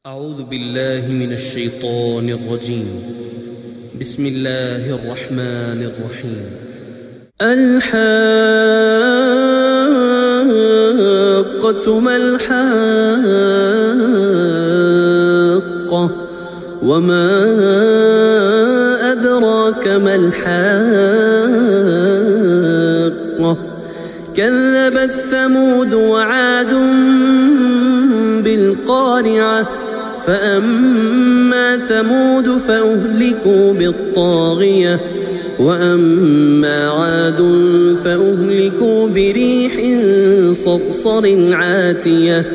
أعوذ بالله من الشيطان الرجيم. بسم الله الرحمن الرحيم. الحاقة ما الحاقة وما أدراك ما الحاقة كذبت ثمود وعاد بالقارعة فأما ثمود فأهلكوا بالطاغية وأما عاد فأهلكوا بريح صرصر عاتية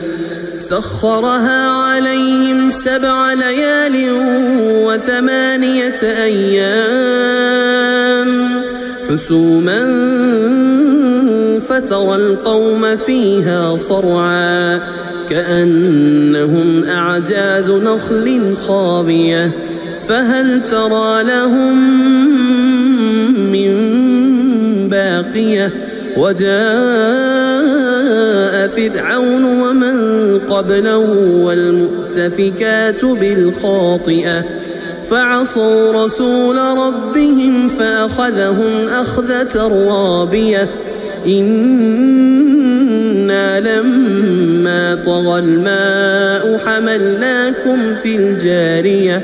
سخرها عليهم 7 ليال و8 أيام حسوما فترى القوم فيها صرعا كأنهم أعجاز نخل خاوية فهل ترى لهم من باقية وجاء فرعون ومن قبله والمؤتفكات بالخاطئة فعصوا رسول ربهم فأخذهم أخذة رابية إنا لما طغى الماء حملناكم في الجارية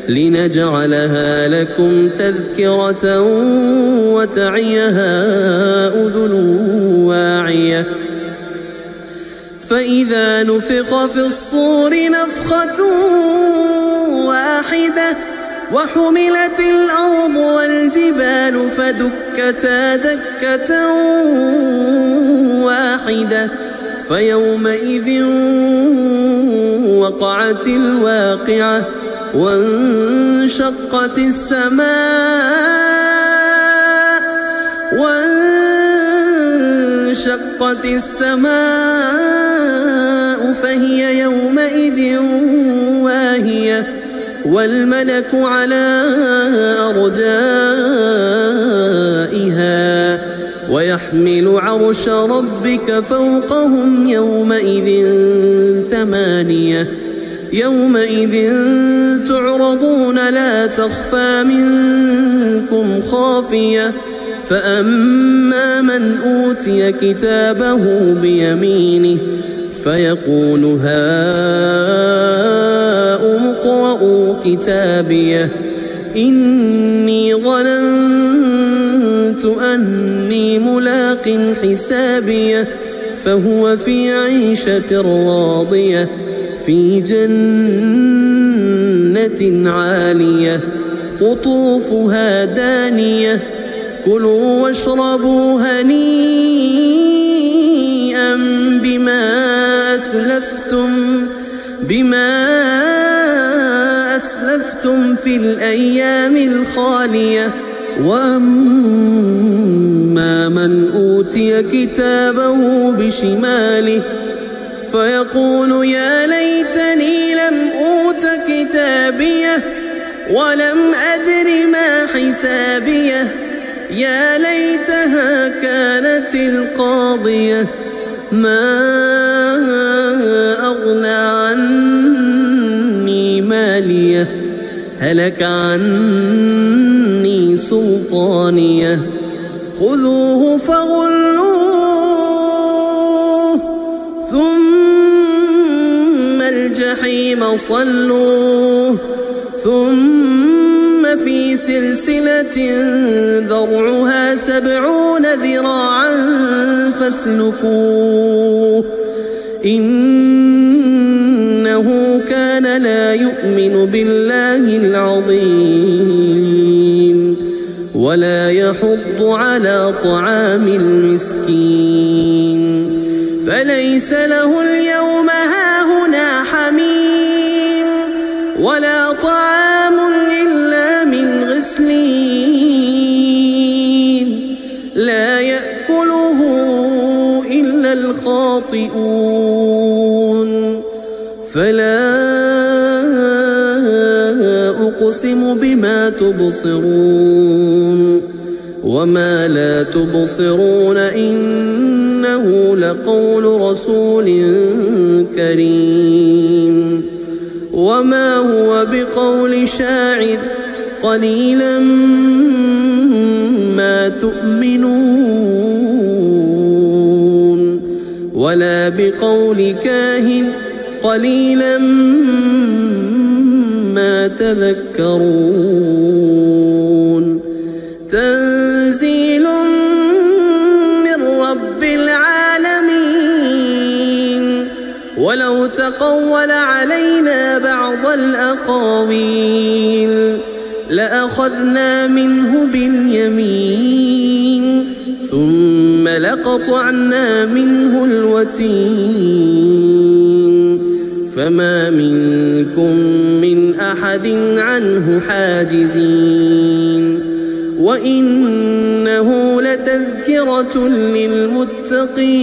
لنجعلها لكم تذكرة وتعيها أذن واعية فإذا نفخ في الصور نفخة واحدة وحملت الأرض والجبال فدكتا دكة واحدة فيومئذ وقعت الواقعة وانشقت السماء فهي يومئذ واهية والملك على أرجائها ويحمل عرش ربك فوقهم يومئذ 8 يومئذ تعرضون لا تخفى منكم خافية فأما من أوتي كتابه بيمينه فيقول هاؤم اقرءوا كتابيه إني ظننت أني ملاق حسابيه فهو في عيشة راضية في جنة عالية قطوفها دانية كلوا واشربوا هنيئا بما أسلفتم في الأيام الخالية وأما من أوتي كتابه بشماله فيقول يا ليتني لم أوت كتابيه ولم أدر ما حسابيه يا ليتها كانت القاضية ما أغنى عني ماليه هلك عني سلطانيه خذوه فغلوه ثم الجحيم صلوه ثم في سلسلة ذرعها 70 ذراعا فاسلكوه إنه كان لا يؤمن بالله العظيم ولا يحض على طعام المسكين فليس له اليوم هاهنا حميم ولا طعام إلا من غسلين لا يأكله إلا الخاطئون فلا أقسم بما تبصرون وما لا تبصرون إنه لقول رسول كريم وما هو بقول شاعر قليلا ما تؤمنون ولا بقول كاهن قليلا ما تذكرون تنزيل من رب العالمين ولو تقول علينا بعض الأقاويل لأخذنا منه باليمين ثم لقطعنا منه الوتين فما منكم من أحد عنه حاجزين وإنه لتذكرة للمتقين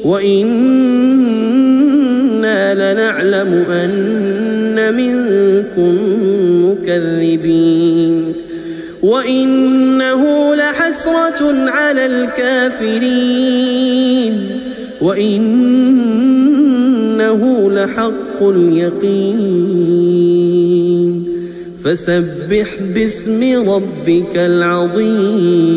وإنا لنعلم أن منكم مكذبين وإنه لحسرة على الكافرين وإنه لحق اليقين فسبح باسم ربك العظيم.